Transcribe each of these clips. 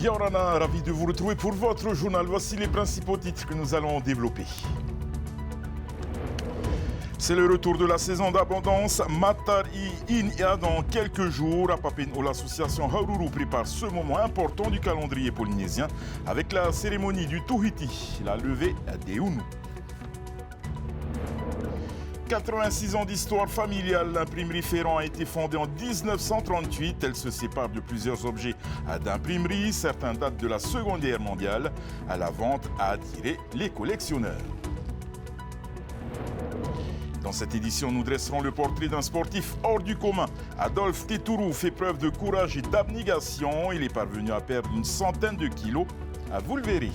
Yorana, ravi de vous retrouver pour votre journal. Voici les principaux titres que nous allons développer. C'est le retour de la saison d'abondance. Matar Inia dans quelques jours. À Papeete, l'association Haururu prépare ce moment important du calendrier polynésien avec la cérémonie du Tuhiti, la levée des Unu. 86 ans d'histoire familiale. L'imprimerie Ferrand a été fondée en 1938. Elle se sépare de plusieurs objets d'imprimerie. Certains datent de la Seconde Guerre mondiale. La vente a attiré les collectionneurs. Dans cette édition, nous dresserons le portrait d'un sportif hors du commun. Adolphe Tétourou fait preuve de courage et d'abnégation. Il est parvenu à perdre une centaine de kilos. Vous le verrez.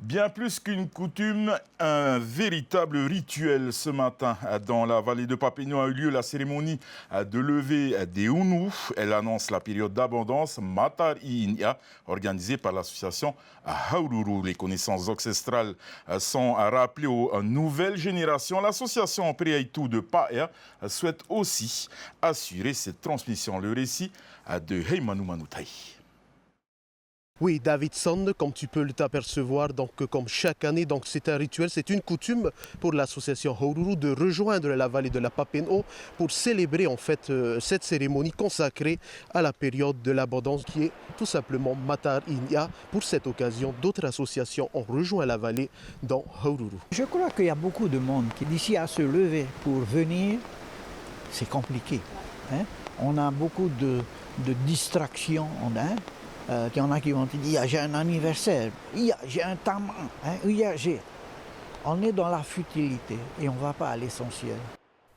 Bien plus qu'une coutume, un véritable rituel ce matin. Dans la vallée de Papeete a eu lieu la cérémonie de levée des Unu. Elle annonce la période d'abondance Matar Inia, organisée par l'association Haururu. Les connaissances ancestrales sont rappelées aux nouvelles générations. L'association Preaitu de Paea souhaite aussi assurer cette transmission. Le récit de Heimanu Manutai. Oui, Davidson, comme tu peux t'apercevoir, donc comme chaque année, donc c'est un rituel, c'est une coutume pour l'association Haururu de rejoindre la vallée de la Papeete pour célébrer en fait cette cérémonie consacrée à la période de l'abondance qui est tout simplement Matar Inia. Pour cette occasion, d'autres associations ont rejoint la vallée dans Haururu. Je crois qu'il y a beaucoup de monde qui d'ici à se lever pour venir, c'est compliqué. Hein? On a beaucoup de distractions. Il y en a qui vont te dire, j'ai un anniversaire, j'ai un taman, On est dans la futilité et on ne va pas à l'essentiel.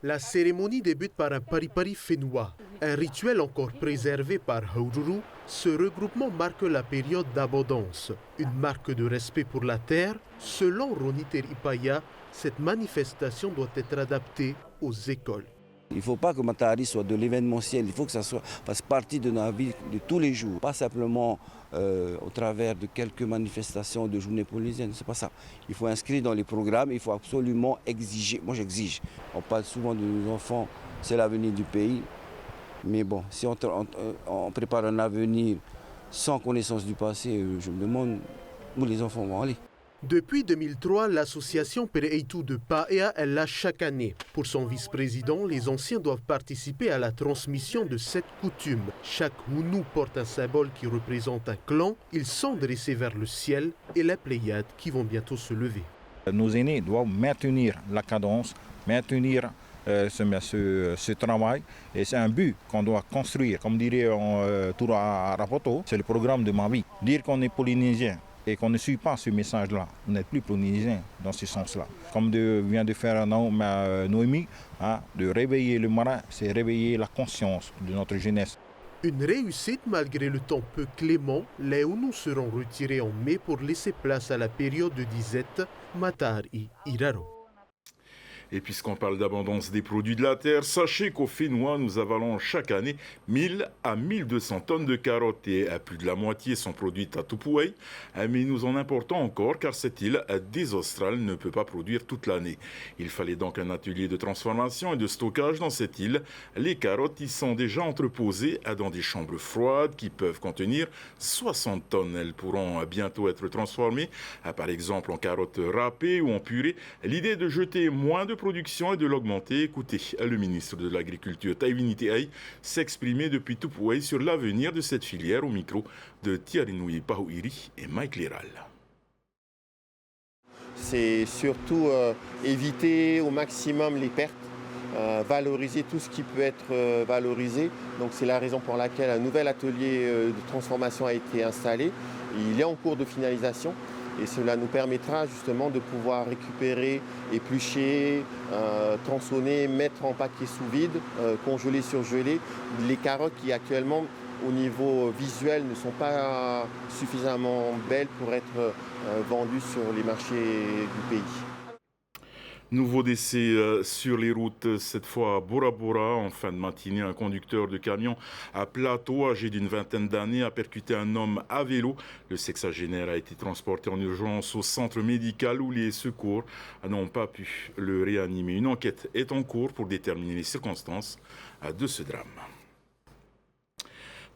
La cérémonie débute par un paripari Whenua, un rituel encore préservé par Haururu. Ce regroupement marque la période d'abondance, une marque de respect pour la terre. Selon Roniter Ipaya, cette manifestation doit être adaptée aux écoles. Il ne faut pas que Matari soit de l'événementiel, il faut que ça fasse partie de notre vie de tous les jours. Pas simplement au travers de quelques manifestations de journée polynésienne, c'est pas ça. Il faut inscrire dans les programmes, il faut absolument exiger. Moi j'exige. On parle souvent de nos enfants, c'est l'avenir du pays. Mais bon, si on prépare un avenir sans connaissance du passé, je me demande où les enfants vont aller. Depuis 2003, l'association Preaitu de Paea est là chaque année. Pour son vice-président, les anciens doivent participer à la transmission de cette coutume. Chaque Unu porte un symbole qui représente un clan. Ils sont dressés vers le ciel et les Pléiades qui vont bientôt se lever. Nos aînés doivent maintenir la cadence, maintenir ce travail. Et c'est un but qu'on doit construire. Comme dirait Toura Rapoto, c'est le programme de ma vie. Dire qu'on est polynésien et qu'on ne suit pas ce message-là, on n'est plus polynésien dans ce sens-là. Comme vient de faire Noémie, de réveiller le marin, c'est réveiller la conscience de notre jeunesse. Une réussite malgré le temps peu clément. Les Unu seront retirés en mai pour laisser place à la période de disette Matar Iraro. Et puisqu'on parle d'abondance des produits de la terre, sachez qu'au Whenua, nous avalons chaque année 1000 à 1200 tonnes de carottes et plus de la moitié sont produites à Tupuai. Mais nous en importons encore car cette île des Australes ne peut pas produire toute l'année. Il fallait donc un atelier de transformation et de stockage dans cette île. Les carottes y sont déjà entreposées dans des chambres froides qui peuvent contenir 60 tonnes. Elles pourront bientôt être transformées, par exemple en carottes râpées ou en purée. L'idée est de jeter moins de production et de l'augmenter. Écoutez, le ministre de l'Agriculture, Taiwini Teai, s'exprimer depuis Tupuai sur l'avenir de cette filière au micro de Tiarinui Pahuiri et Mike Leral. C'est surtout éviter au maximum les pertes, valoriser tout ce qui peut être valorisé. Donc c'est la raison pour laquelle un nouvel atelier de transformation a été installé. Il est en cours de finalisation. Et cela nous permettra justement de pouvoir récupérer, éplucher, tronçonner, mettre en paquet sous vide, congeler, surgeler les carottes qui actuellement au niveau visuel ne sont pas suffisamment belles pour être vendues sur les marchés du pays. Nouveau décès sur les routes, cette fois à Bora Bora. En fin de matinée, un conducteur de camion à Plateau, âgé d'une vingtaine d'années, a percuté un homme à vélo. Le sexagénaire a été transporté en urgence au centre médical où les secours n'ont pas pu le réanimer. Une enquête est en cours pour déterminer les circonstances de ce drame.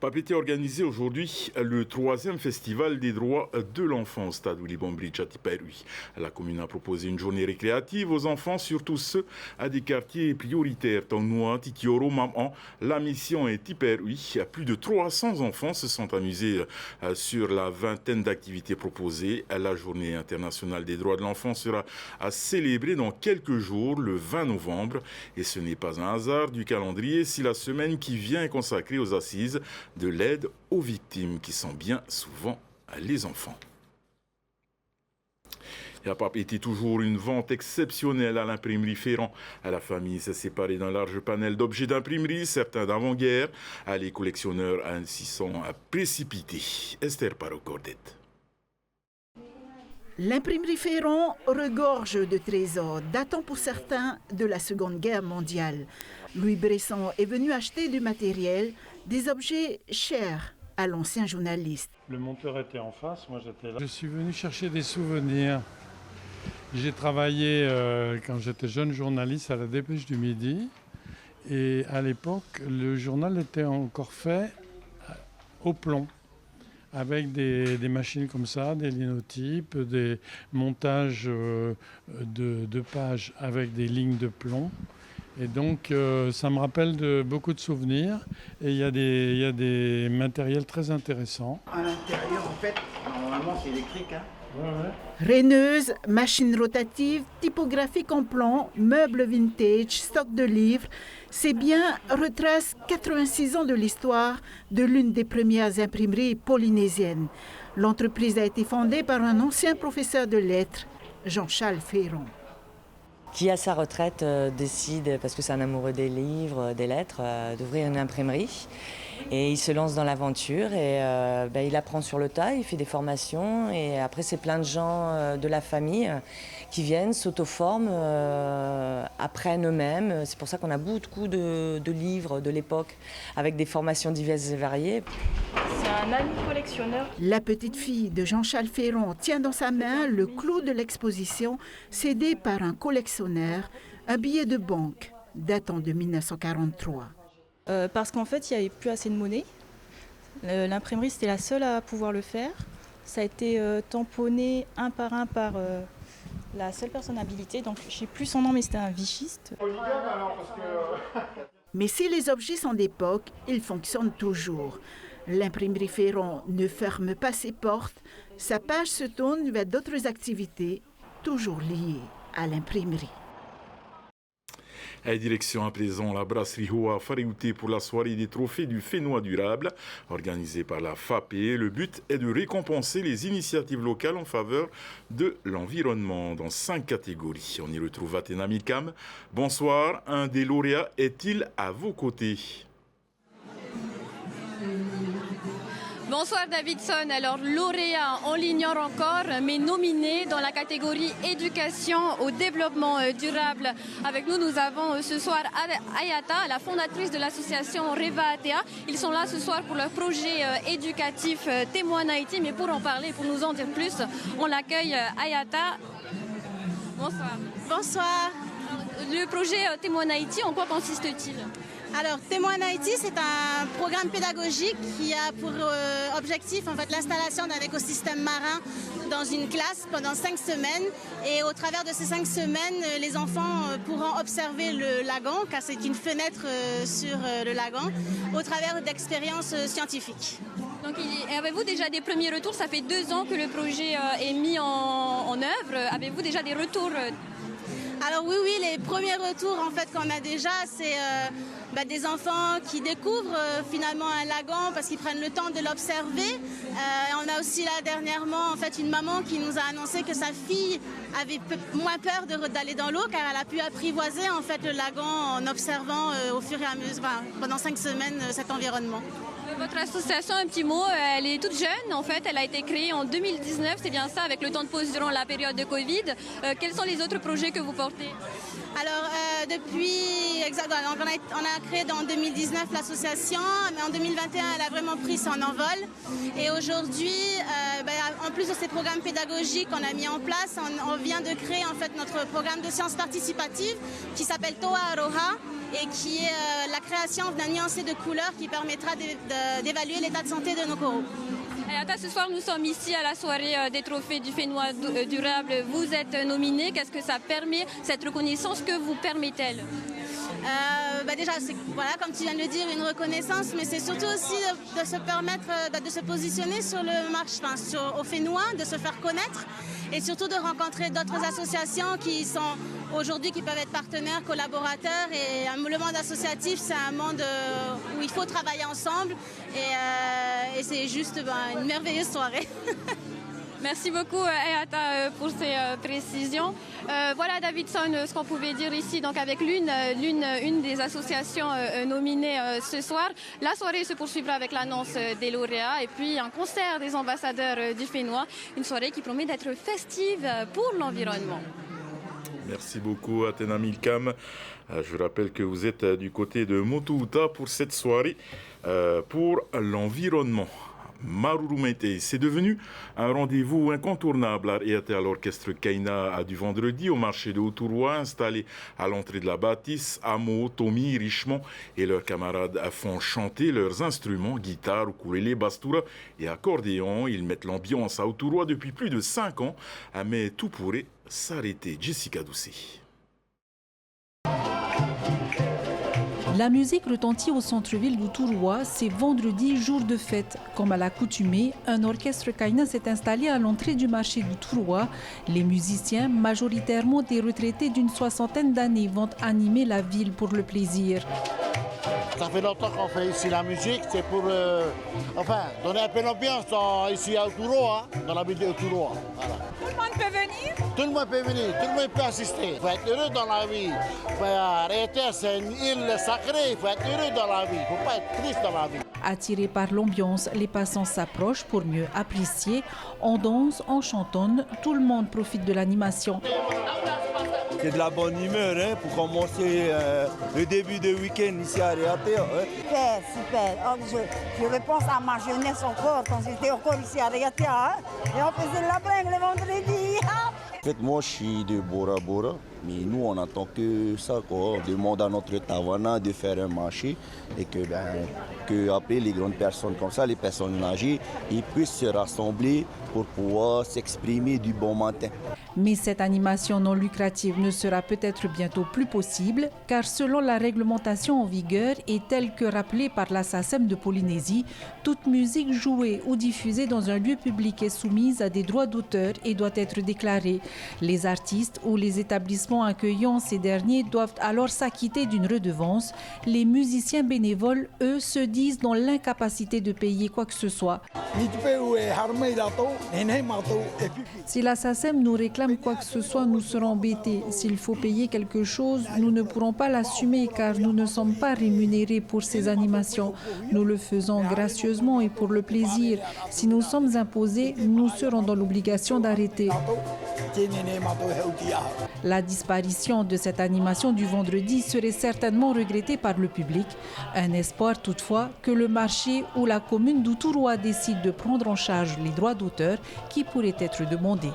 Papeete a organisé aujourd'hui le 3e festival des droits de l'enfant au stade Willy Bombridge à Tiperui. La commune a proposé une journée récréative aux enfants, surtout ceux à des quartiers prioritaires. Tongnoa, Titioro, Maman, la mission est Tiperui. Plus de 300 enfants se sont amusés sur la vingtaine d'activités proposées. La journée internationale des droits de l'enfant sera à célébrer dans quelques jours, le 20 novembre. Et ce n'est pas un hasard du calendrier si la semaine qui vient est consacrée aux assises de l'aide aux victimes, qui sont bien souvent les enfants. Il n'y a pas été toujours une vente exceptionnelle à l'imprimerie Ferrand. La famille s'est séparée d'un large panel d'objets d'imprimerie, certains d'avant-guerre. Les collectionneurs ainsi sont précipités. Esther Parocordet. L'imprimerie Ferrand regorge de trésors, datant pour certains de la Seconde Guerre mondiale. Louis Bresson est venu acheter du matériel, des objets chers à l'ancien journaliste. Le monteur était en face, moi j'étais là. Je suis venu chercher des souvenirs. J'ai travaillé quand j'étais jeune journaliste à la Dépêche du Midi. Et à l'époque, le journal était encore fait au plomb, avec des machines comme ça, des linotypes, des montages de pages avec des lignes de plomb. Et donc, ça me rappelle beaucoup de souvenirs. Et il y a des matériels très intéressants. À l'intérieur, en fait, normalement, c'est électrique. Hein. Ouais. Raineuse, machine rotative, typographique en plomb, meubles vintage, stock de livres, ces biens retracent 86 ans de l'histoire de l'une des premières imprimeries polynésiennes. L'entreprise a été fondée par un ancien professeur de lettres, Jean-Charles Ferrand. Qui à sa retraite décide, parce que c'est un amoureux des livres, des lettres, d'ouvrir une imprimerie. Et il se lance dans l'aventure et il apprend sur le tas, il fait des formations et après c'est plein de gens de la famille qui viennent, s'auto-forment, apprennent eux-mêmes. C'est pour ça qu'on a beaucoup de livres de l'époque avec des formations diverses et variées. C'est un ami collectionneur. La petite fille de Jean-Charles Ferrand tient dans sa main le clou de l'exposition cédé par un collectionneur, un billet de banque datant de 1943. Parce qu'en fait, il n'y avait plus assez de monnaie. L'imprimerie, c'était la seule à pouvoir le faire. Ça a été tamponné un par la seule personne habilitée. Donc, je ne sais plus son nom, mais c'était un vichiste. Mais si les objets sont d'époque, ils fonctionnent toujours. L'imprimerie Ferrand ne ferme pas ses portes. Sa page se tourne vers d'autres activités, toujours liées à l'imprimerie. À direction à présent la brasserie Hoa Faréouté pour la soirée des trophées du Fénois durable organisée par la FAPE. Le but est de récompenser les initiatives locales en faveur de l'environnement dans 5 catégories. On y retrouve Athéna Milcam. Bonsoir, un des lauréats est-il à vos côtés? Bonsoir Davidson. Alors lauréat, on l'ignore encore, mais nominé dans la catégorie éducation au développement durable. Avec nous, nous avons ce soir Ayata, la fondatrice de l'association Reva Atea. Ils sont là ce soir pour leur projet éducatif Témoin Haïti. Mais pour en parler, pour nous en dire plus, on l'accueille Ayata. Bonsoir. Bonsoir. Le projet Témoin Haïti, en quoi consiste-t-il ? Alors, Témoin Haïti, c'est un programme pédagogique qui a pour objectif en fait, l'installation d'un écosystème marin dans une classe pendant 5 semaines. Et au travers de ces 5 semaines, les enfants pourront observer le lagon, car c'est une fenêtre sur le lagon, au travers d'expériences scientifiques. Donc, avez-vous déjà des premiers retours? Ça fait 2 ans que le projet est mis en œuvre. Avez-vous déjà des retours? Alors oui, les premiers retours en fait qu'on a déjà, c'est des enfants qui découvrent finalement un lagon parce qu'ils prennent le temps de l'observer. On a aussi là dernièrement en fait une maman qui nous a annoncé que sa fille avait moins peur d'aller dans l'eau car elle a pu apprivoiser en fait le lagon en observant au fur et à mesure pendant 5 semaines cet environnement. Votre association, un petit mot, elle est toute jeune en fait, elle a été créée en 2019, c'est bien ça, avec le temps de pause durant la période de Covid. Quels sont les autres projets que vous portez? Alors, on a créé en 2019 l'association, mais en 2021, elle a vraiment pris son envol. Et aujourd'hui, en plus de ces programmes pédagogiques qu'on a mis en place, on vient de créer en fait notre programme de sciences participatives qui s'appelle Toa Aroha et qui est la création d'un nuancé de couleurs qui permettra d'évaluer l'état de santé de nos coraux. Ayata, ce soir, nous sommes ici à la soirée des trophées du Fénois durable. Vous êtes nominé. Qu'est-ce que ça permet, cette reconnaissance, que vous permet-elle? Déjà, voilà, comme tu viens de le dire, une reconnaissance, mais c'est surtout aussi de se permettre de se positionner sur le marché, au Fénois, de se faire connaître et surtout de rencontrer d'autres associations qui sont aujourd'hui, qui peuvent être partenaires, collaborateurs. Et le monde associatif, c'est un monde où il faut travailler ensemble et c'est juste une merveilleuse soirée. Merci beaucoup Ayata pour ces précisions. Voilà Davidson, ce qu'on pouvait dire ici donc avec une des associations nominées ce soir. La soirée se poursuivra avec l'annonce des lauréats et puis un concert des ambassadeurs du Fénois. Une soirée qui promet d'être festive pour l'environnement. Merci beaucoup Athéna Milcam. Je rappelle que vous êtes du côté de Motouta pour cette soirée pour l'environnement. Marurumete, c'est devenu un rendez-vous incontournable à l'orchestre Kaina du vendredi au marché de Otouroa, installé à l'entrée de la bâtisse. Amo, Tommy, Richemont et leurs camarades font chanter leurs instruments, guitare, ukulélé, bastura et accordéon. Ils mettent l'ambiance à Otouroa depuis plus de 5 ans, mais tout pourrait s'arrêter. Jessica Doucet. La musique retentit au centre-ville d'Otouroa, c'est vendredi, jour de fête. Comme à l'accoutumée, un orchestre Kaina s'est installé à l'entrée du marché d'Otouroa. Les musiciens, majoritairement des retraités d'une 60aine d'années, vont animer la ville pour le plaisir. Ça fait longtemps qu'on fait ici la musique, c'est pour donner un peu l'ambiance ici à Otouroa, dans la ville d'Otouroa. Voilà. Tout le monde peut venir? Tout le monde peut venir, tout le monde peut assister. Il faut être heureux dans la vie. Arrêter, c'est une île sacrée, il faut être heureux dans la vie, il ne faut pas être triste dans la vie. Attirés par l'ambiance, les passants s'approchent pour mieux apprécier. On danse, on chantonne, tout le monde profite de l'animation. C'est de la bonne humeur pour commencer le début de week-end ici à Réaté. Super, super. Oh, je repense à ma jeunesse encore, quand j'étais encore ici à Réaté. Et on faisait la bringue le vendredi. En fait, moi, je suis de Bora Bora, mais nous, on n'entend que ça, quoi. On demande à notre Tawana de faire un marché et que après, les grandes personnes comme ça, les personnes âgées, ils puissent se rassembler pour pouvoir s'exprimer du bon matin. Mais cette animation non lucrative ne sera peut-être bientôt plus possible, car selon la réglementation en vigueur et telle que rappelée par la SACEM de Polynésie, toute musique jouée ou diffusée dans un lieu public est soumise à des droits d'auteur et doit être déclarée. Les artistes ou les établissements accueillant ces derniers doivent alors s'acquitter d'une redevance. Les musiciens bénévoles, eux, se disent dans l'incapacité de payer quoi que ce soit. Si la SACEM nous réclame quoi que ce soit, nous serons embêtés. S'il faut payer quelque chose, nous ne pourrons pas l'assumer car nous ne sommes pas rémunérés pour ces animations. Nous le faisons gracieusement et pour le plaisir. Si nous sommes imposés, nous serons dans l'obligation d'arrêter. La disparition de cette animation du vendredi serait certainement regrettée par le public. Un espoir toutefois que le marché ou la commune d'Otouroa décide de prendre en charge les droits d'auteur qui pourraient être demandés.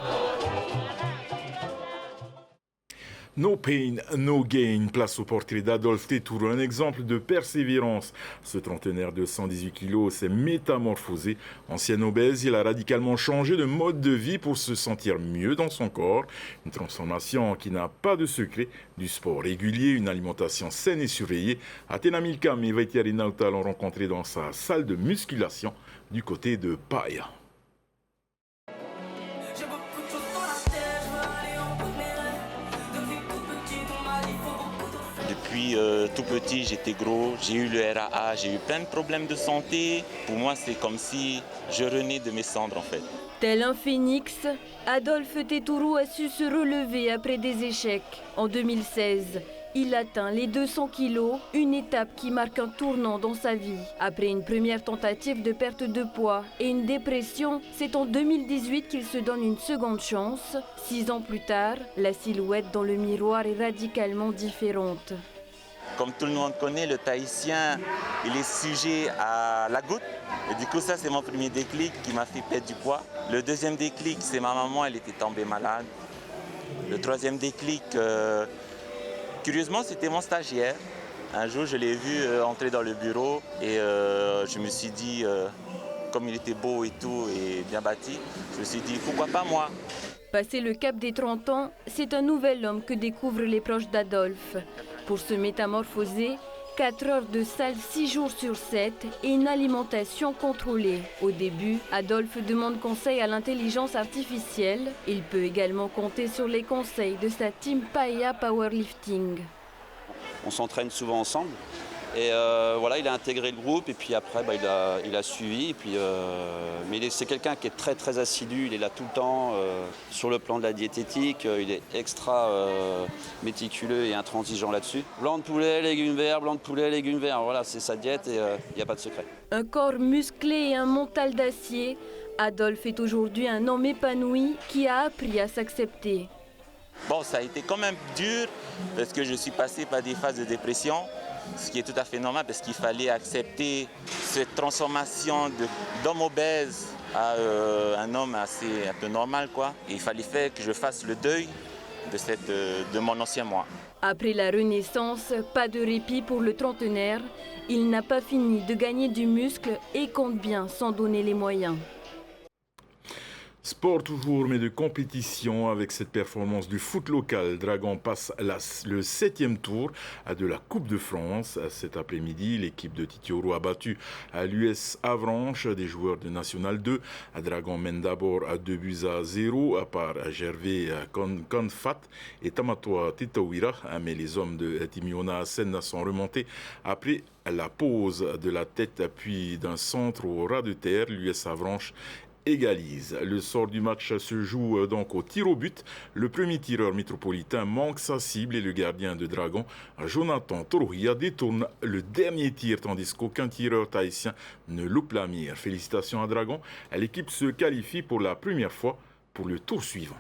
No pain, no gain. Place au portrait d'Adolphe Tétourou, un exemple de persévérance. Ce trentenaire de 118 kilos s'est métamorphosé. Ancien obèse, il a radicalement changé de mode de vie pour se sentir mieux dans son corps. Une transformation qui n'a pas de secret. Du sport régulier, une alimentation saine et surveillée. Athéna Milcam et Vaitiari Nauta l'ont rencontré dans sa salle de musculation du côté de Paia. Depuis tout petit, j'étais gros, j'ai eu le RAA, j'ai eu plein de problèmes de santé. Pour moi, c'est comme si je renais de mes cendres en fait. Tel un phénix, Adolphe Tétourou a su se relever après des échecs. En 2016, Il atteint les 200 kilos, une étape qui marque un tournant dans sa vie. Après une première tentative de perte de poids et une dépression, c'est en 2018 qu'il se donne une seconde chance. 6 ans plus tard, la silhouette dans le miroir est radicalement différente. Comme tout le monde connaît, le tahitien, il est sujet à la goutte. Et du coup, ça, c'est mon premier déclic qui m'a fait perdre du poids. Le deuxième déclic, c'est ma maman, elle était tombée malade. Le troisième déclic, curieusement, c'était mon stagiaire. Un jour, je l'ai vu entrer dans le bureau et je me suis dit, comme il était beau et tout et bien bâti, je me suis dit, pourquoi pas moi? Passé le cap des 30 ans, c'est un nouvel homme que découvrent les proches d'Adolphe. Pour se métamorphoser, 4 heures de salle 6 jours sur 7 et une alimentation contrôlée. Au début, Adolphe demande conseil à l'intelligence artificielle. Il peut également compter sur les conseils de sa team Paella Powerlifting. On s'entraîne souvent ensemble et voilà, il a intégré le groupe et puis après il a suivi. Et puis, mais c'est quelqu'un qui est très très assidu, il est là tout le temps. Sur le plan de la diététique, il est extra méticuleux et intransigeant là-dessus. Blanc de poulet, légumes verts, voilà, c'est sa diète et il n'y a pas de secret. Un corps musclé et un mental d'acier, Adolphe est aujourd'hui un homme épanoui qui a appris à s'accepter. Bon, ça a été quand même dur parce que je suis passé par des phases de dépression, ce qui est tout à fait normal parce qu'il fallait accepter cette transformation d'homme obèse à un homme assez un peu normal, quoi. Et il fallait faire que je fasse le deuil de mon ancien moi. Après la renaissance, pas de répit pour le trentenaire. Il n'a pas fini de gagner du muscle et compte bien s'en donner les moyens. Sport toujours, mais de compétition avec cette performance du foot local. Dragon passe le 7e tour de la Coupe de France. Cet après-midi, l'équipe de Titioro a battu à l'US Avranches des joueurs de National 2. Dragon mène d'abord à 2-0 par Gervais Konfat et Tamatoa Titawira. Mais les hommes de Timiona Asen sont remontés après la pause de la tête puis d'un centre au ras de terre. L'US Avranches égalise. Le sort du match se joue donc au tir au but. Le premier tireur métropolitain manque sa cible et le gardien de Dragon, Jonathan Torohia, détourne le dernier tir tandis qu'aucun tireur tahitien ne loupe la mire. Félicitations à Dragon. L'équipe se qualifie pour la première fois pour le tour suivant.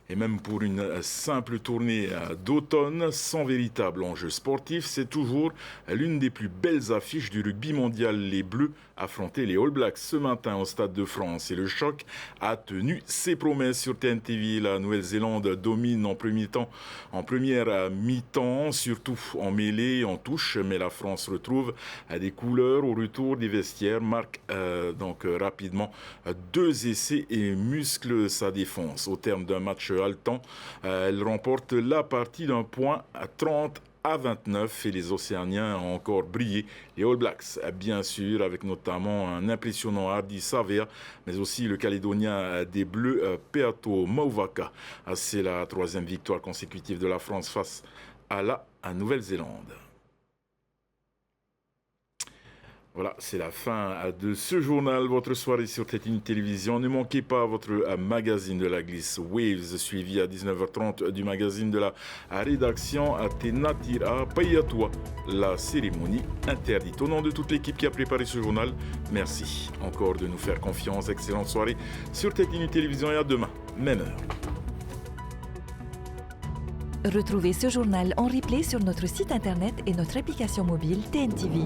Et même pour une simple tournée d'automne sans véritable enjeu sportif, c'est toujours l'une des plus belles affiches du rugby mondial. Les Bleus affrontaient les All Blacks ce matin au Stade de France. Et le choc a tenu ses promesses sur TNTV. La Nouvelle-Zélande domine en première mi-temps, surtout en mêlée et en touche. Mais la France retrouve des couleurs au retour des vestiaires, marque donc rapidement 2 essais et muscle sa défense. Au terme d'un match haletant, elle remporte la partie d'un point à 30-29 et les Océaniens ont encore brillé. Les All Blacks, bien sûr, avec notamment un impressionnant Hardy Savea, mais aussi le Calédonien des Bleus, Peato Mauvaka. C'est la 3e victoire consécutive de la France face à la Nouvelle-Zélande. Voilà, c'est la fin de ce journal, votre soirée sur Tétine Télévision. Ne manquez pas votre magazine de la glisse Waves, suivi à 19h30 du magazine de la rédaction Tenatira Payatua, la cérémonie interdite. Au nom de toute l'équipe qui a préparé ce journal, merci encore de nous faire confiance. Excellente soirée sur Tétine Télévision et à demain, même heure. Retrouvez ce journal en replay sur notre site internet et notre application mobile TNTV.